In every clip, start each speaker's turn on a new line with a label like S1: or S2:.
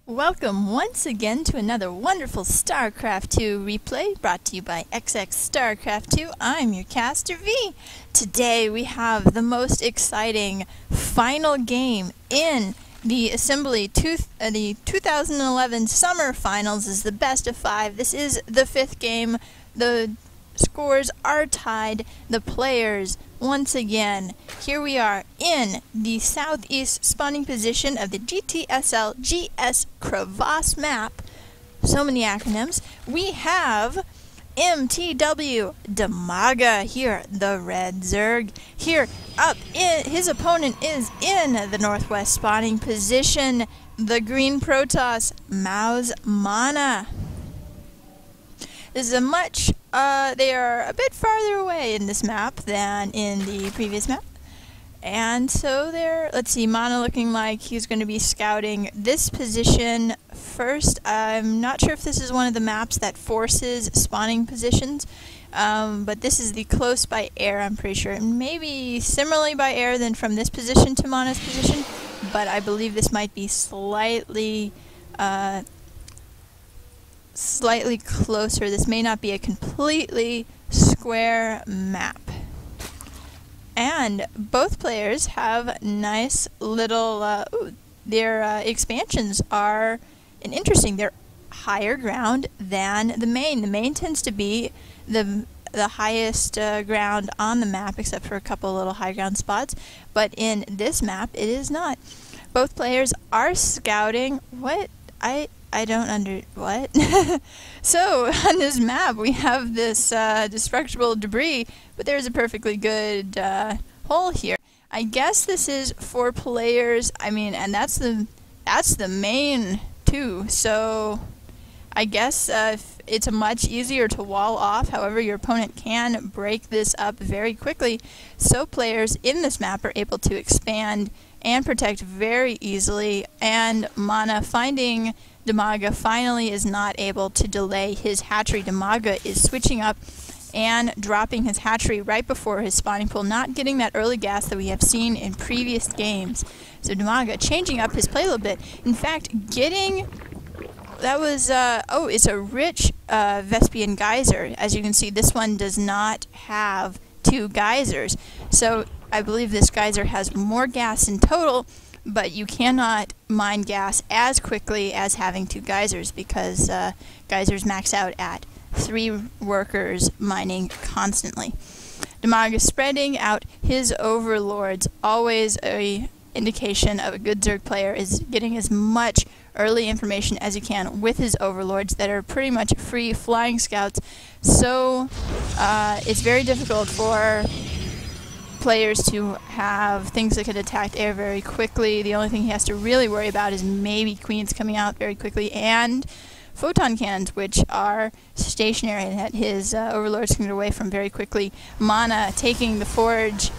S1: Welcome once again to another wonderful StarCraft 2 replay brought to you by XXSC2. I'm your caster V. Today we have the most exciting final game in the Assembly the 2011 Summer Finals. Is the best of 5. This is the 5th game. The scores are tied. The players, once again, here we are in the southeast spawning position of the GTSL GS Crevasse map. So many acronyms. We have mtxDIMAGA here, the red Zerg. Here, up, his opponent is in the northwest spawning position, the green Protoss, mouzMaNa. This is they are a bit farther away in this map than in the previous map. And so let's see, Mana looking like he's going to be scouting this position first. I'm not sure if this is one of the maps that forces spawning positions, but this is the close by air, I'm pretty sure. And maybe similarly by air than from this position to Mana's position, but I believe this might be slightly closer. This may not be a completely square map. And both players have nice little, their expansions are interesting. They're higher ground than the main. The main tends to be the highest ground on the map, except for a couple little high ground spots. But in this map, it is not. Both players are scouting. What? I don't what? So, on this map, we have this destructible debris, but there's a perfectly good hole here. I guess this is for players, and that's the main too, so I guess it's much easier to wall off. However, your opponent can break this up very quickly, so players in this map are able to expand and protect very easily, and Mana finding DIMAGA finally is not able to delay his hatchery. DIMAGA is switching up and dropping his hatchery right before his spawning pool, not getting that early gas that we have seen in previous games. So DIMAGA changing up his play a little bit. In fact, it's a rich Vespian geyser. As you can see, this one does not have 2 geysers. So I believe this geyser has more gas in total, but you cannot mine gas as quickly as having 2 geysers, because geysers max out at 3 workers mining constantly. DIMAGA spreading out his overlords, always a indication of a good Zerg player, is getting as much early information as you can with his overlords that are pretty much free flying scouts. So it's very difficult for players to have things that could attack air very quickly. The only thing he has to really worry about is maybe queens coming out very quickly and photon cannons, which are stationary and that his overlords can get away from very quickly. Mana taking the forge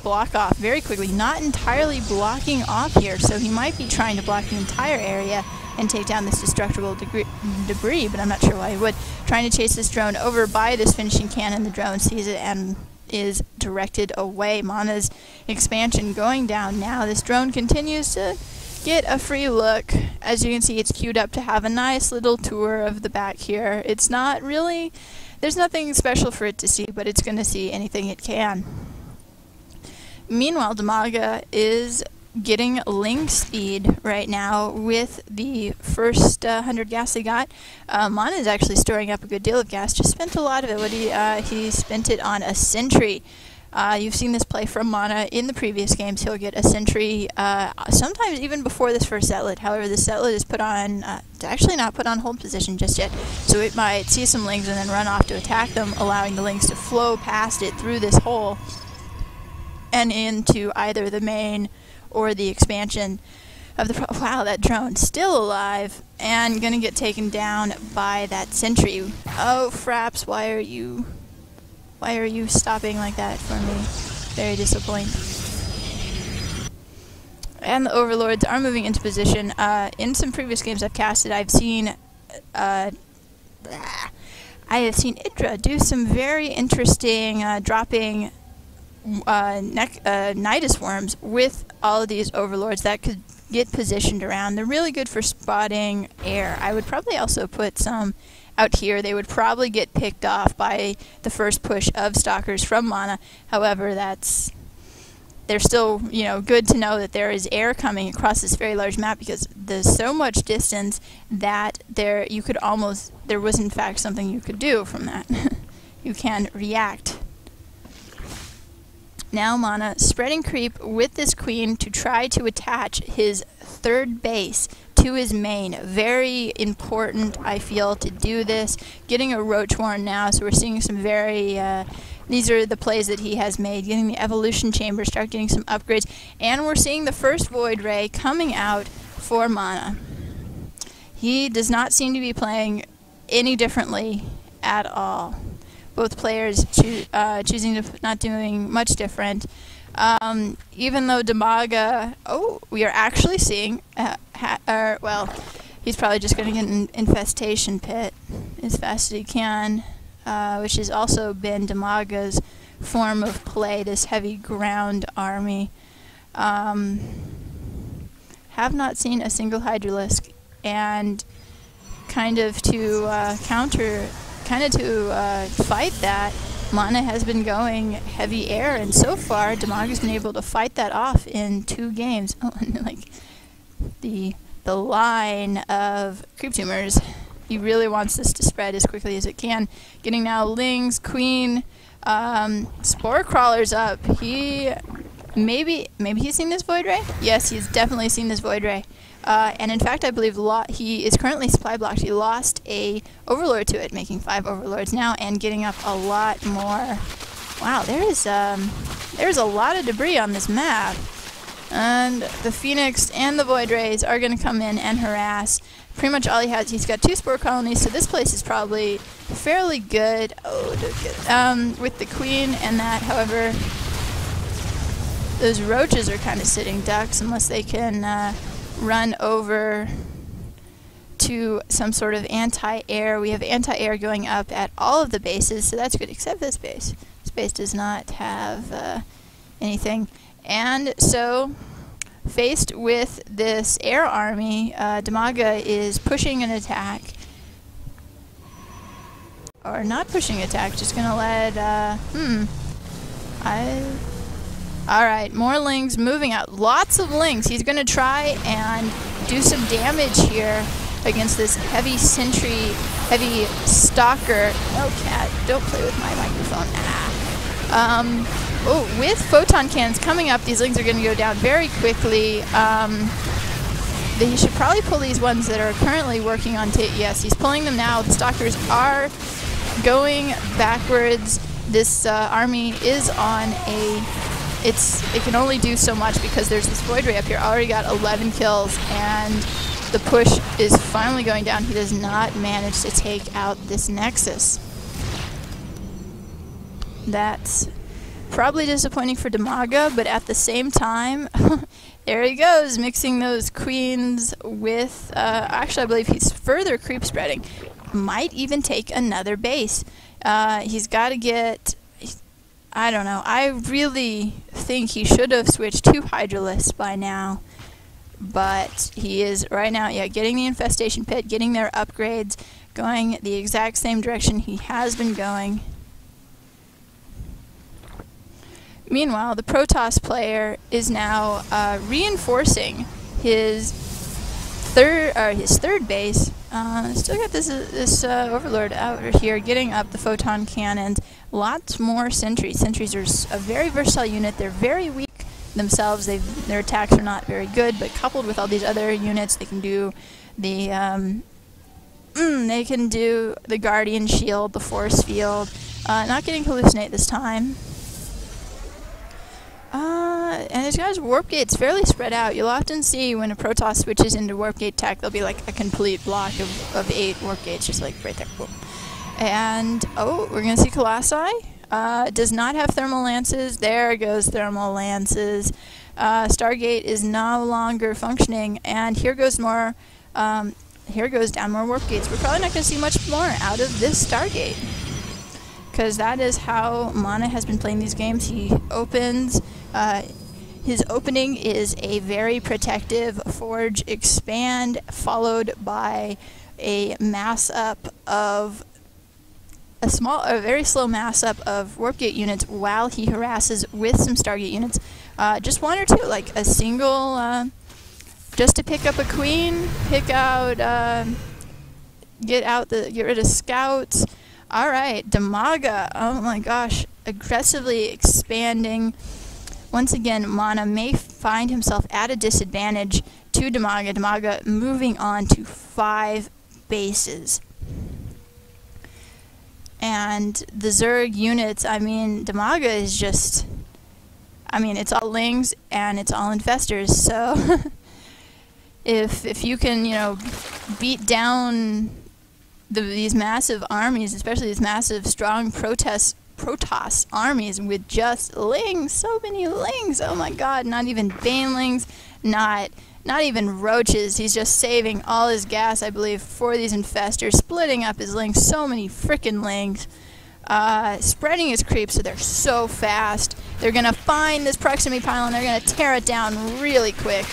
S1: block off very quickly, not entirely blocking off here, so he might be trying to block the entire area and take down this destructible debris, but I'm not sure why he would. Trying to chase this drone over by this finishing cannon. The drone sees it and is directed away. Mana's expansion going down now. This drone continues to get a free look. As you can see, it's queued up to have a nice little tour of the back here. It's not really, there's nothing special for it to see, but it's going to see anything it can. Meanwhile, DIMAGA is getting link speed right now with the first 100 gas they got. Mana is actually storing up a good deal of gas. Just spent a lot of it. He spent it on a sentry. You've seen this play from Mana in the previous games. He'll get a sentry sometimes even before this first setlet. However, the setlet is put on, it's actually not put on hold position just yet, so it might see some lings and then run off to attack them, allowing the lings to flow past it through this hole and into either the main or the expansion of the wow, that drone's still alive and gonna get taken down by that sentry. Oh, fraps, why are you stopping like that for me? Very disappointing. And the overlords are moving into position. In some previous games I've casted, I have seen Idra do some very interesting dropping Nidus worms with all of these overlords. That could get positioned around. They're really good for spotting air. I would probably also put some out here. They would probably get picked off by the first push of stalkers from mouzMaNa. However, they're still, you know, good to know that there is air coming across this very large map, because there's so much distance that there was in fact something you could do from that. You can react. Now mouzMaNa spreading creep with this queen to try to attach his third base to his main. Very important, I feel, to do this. Getting a roach warren now, so we're seeing some very these are the plays that he has made. Getting the evolution chamber, start getting some upgrades, and we're seeing the first void ray coming out for mouzMaNa. He does not seem to be playing any differently at all. Both players choosing to not doing much different. Even though DIMAGA, we are actually seeing, well, he's probably just going to get an infestation pit as fast as he can, which has also been DIMAGA's form of play, this heavy ground army. Have not seen a single Hydralisk, and kind of to fight that, mouzMaNa has been going heavy air, and so far DIMAGA's been able to fight that off in 2 games. Oh, and like the line of creep tumors, he really wants this to spread as quickly as it can. Getting now Lings, Queen, Spore Crawlers up. Maybe he's seen this Void Ray? Yes, he's definitely seen this Void Ray. And in fact, I believe he is currently supply blocked. He lost a Overlord to it, making 5 Overlords now, and getting up a lot more. Wow, there's a lot of debris on this map. And the Phoenix and the Void Rays are going to come in and harass. Pretty much all he has. He's got 2 Spore Colonies, so this place is probably fairly good. With the Queen and that, however, those roaches are kind of sitting ducks unless they can run over to some sort of anti-air. We have anti-air going up at all of the bases, so that's good, except this base. This base does not have anything. And so, faced with this air army, DIMAGA is pushing an attack. Or not pushing attack, just gonna let, Alright, more Lings moving out. Lots of Lings. He's going to try and do some damage here against this heavy sentry, heavy stalker. No, cat, don't play with my microphone. With photon cannons coming up, these Lings are going to go down very quickly. He should probably pull these ones that are currently working on yes, he's pulling them now. The stalkers are going backwards. This army is on a... It can only do so much because there's this Void Ray up here. Already got 11 kills, and the push is finally going down. He does not manage to take out this Nexus. That's probably disappointing for DIMAGA, but at the same time, there he goes, mixing those queens with... actually, I believe he's further creep spreading. Might even take another base. He's got to get... I don't know. I really think he should have switched to Hydralisk by now. But he is right now, getting the infestation pit, getting their upgrades, going the exact same direction he has been going. Meanwhile, the Protoss player is now reinforcing his third base. Still got this Overlord out here, getting up the photon cannons. Lots more sentries. Sentries are a very versatile unit. They're very weak themselves. Their attacks are not very good, but coupled with all these other units, they can do the Guardian Shield, the Force Field. Not getting Hallucinate this time. And this guy's Warp Gate's fairly spread out. You'll often see when a Protoss switches into Warp Gate tech, there'll be like a complete block of 8 Warp Gates, just like right there. Boom. And, we're going to see Colossi. Does not have Thermal Lances. There goes Thermal Lances. Stargate is no longer functioning. And here goes more, here goes down more Warp Gates. We're probably not going to see much more out of this Stargate, because that is how mouzMaNa has been playing these games. He opens, His opening is a very protective Forge Expand, followed by a mass up of a very slow mass up of Warp Gate units while he harasses with some Stargate units. Just one or two, like a single, just to pick up a queen, pick out, get rid of scouts. All right, DIMAGA. Oh my gosh, aggressively expanding. Once again, Mana may find himself at a disadvantage to DIMAGA. DIMAGA moving on to 5 bases. And the Zerg units, I mean, DIMAGA is just, I mean, it's all Lings and it's all Infestors, so if you can, you know, beat down these massive armies, especially these massive, strong Protoss armies with just Lings, so many Lings, oh my god, not even Banelings, not even Roaches, he's just saving all his gas, I believe, for these Infestors, splitting up his Lings, so many frickin' Lings, spreading his creeps so they're so fast, they're gonna find this proximity pile and they're gonna tear it down really quick.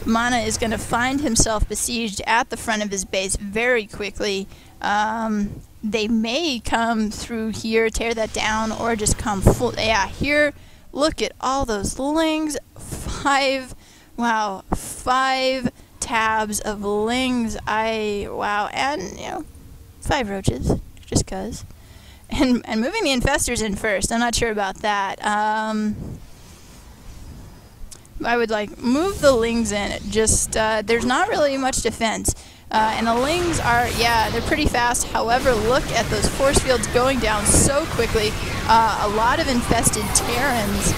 S1: Mana is going to find himself besieged at the front of his base very quickly. They may come through here, tear that down, or just come full. Yeah, here, look at all those Lings. 5 tabs of Lings. Wow, and, you know, 5 Roaches, just cuz. And moving the Infestors in first, I'm not sure about that. I would like move the Lings in. Just there's not really much defense, and the Lings are, yeah, they're pretty fast. However, look at those force fields going down so quickly. A lot of infested Terrans.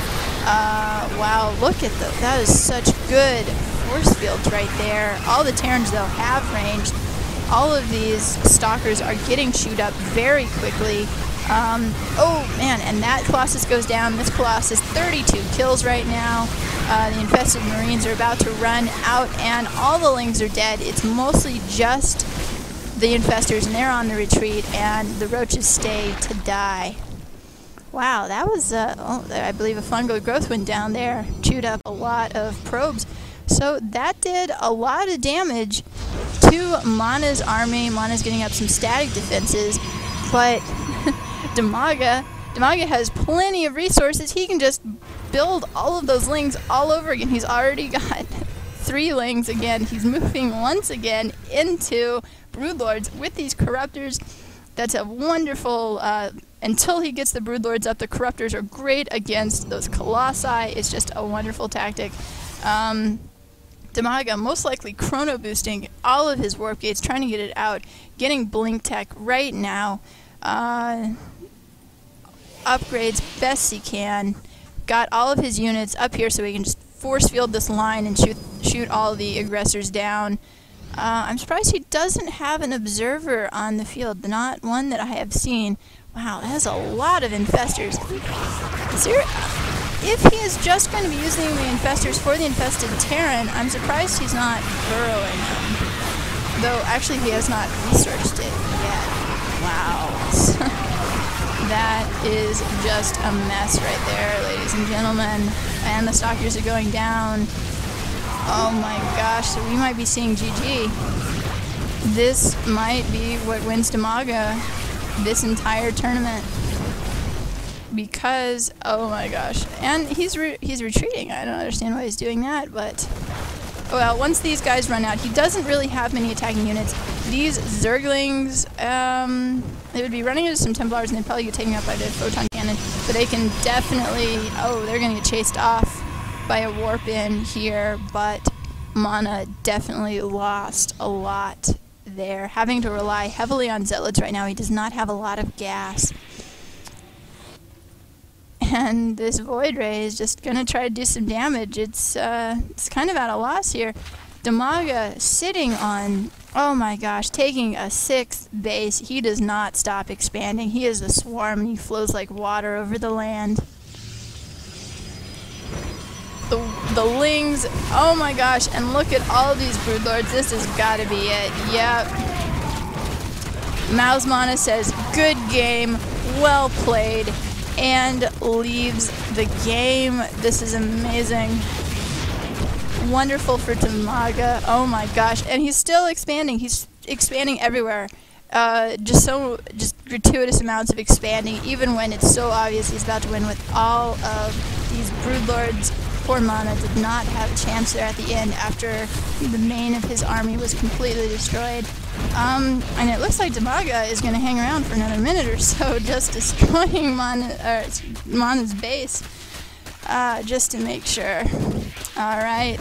S1: Wow, look at that is such good force fields right there. All the Terrans though have range. All of these stalkers are getting chewed up very quickly. Oh man, and that Colossus goes down. This Colossus, 32 kills right now. The infested Marines are about to run out, and all the Lings are dead. It's mostly just the Infestors, and they're on the retreat, and the Roaches stay to die. Wow, that was, I believe a fungal growth went down there, chewed up a lot of probes. So that did a lot of damage to Mana's army. Mana's getting up some static defenses, but DIMAGA has plenty of resources. He can just build all of those Lings all over again. He's already got 3 Lings again. He's moving once again into Broodlords with these Corruptors. That's a wonderful, until he gets the Broodlords up, the Corruptors are great against those Colossi. It's just a wonderful tactic. DIMAGA most likely chrono boosting all of his warp gates, trying to get it out, getting blink tech right now. Upgrades best he can. Got all of his units up here so he can just force field this line and shoot all the aggressors down. I'm surprised he doesn't have an observer on the field, not one that I have seen. Wow, that is a lot of Infestors. If he is just going to be using the Infestors for the infested Terran, I'm surprised he's not burrowing them. Though, actually, he has not researched it yet. Wow. That is just a mess right there, ladies and gentlemen. And the Stalkers are going down. Oh my gosh, so we might be seeing GG. This might be what wins DIMAGA this entire tournament. Because, oh my gosh. And he's retreating. I don't understand why he's doing that, but... Well, once these guys run out, he doesn't really have many attacking units. These Zerglings, they would be running into some Templars and they'd probably get taken out by the Photon Cannon, but they can definitely, oh, they're going to get chased off by a warp in here, but Mana definitely lost a lot there. Having to rely heavily on Zealots right now, he does not have a lot of gas. And this Void Ray is just going to try to do some damage. It's kind of at a loss here. DIMAGA sitting on, oh my gosh, taking a 6th base. He does not stop expanding. He is a swarm and he flows like water over the land. The Lings, oh my gosh, and look at all of these Broodlords. This has got to be it. Yep. mouzMaNa says, good game, well played. and leaves the game. This is amazing. Wonderful for DIMAGA. Oh my gosh. And he's still expanding. He's expanding everywhere. Just gratuitous amounts of expanding, even when it's so obvious he's about to win with all of these broodlords. Poor Mana did not have a chance there at the end after the main of his army was completely destroyed. And it looks like DIMAGA is going to hang around for another minute or so, just destroying Mana's base, just to make sure. Alright.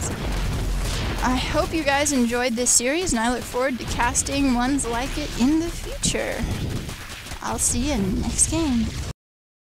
S1: I hope you guys enjoyed this series, and I look forward to casting ones like it in the future. I'll see you in the next game.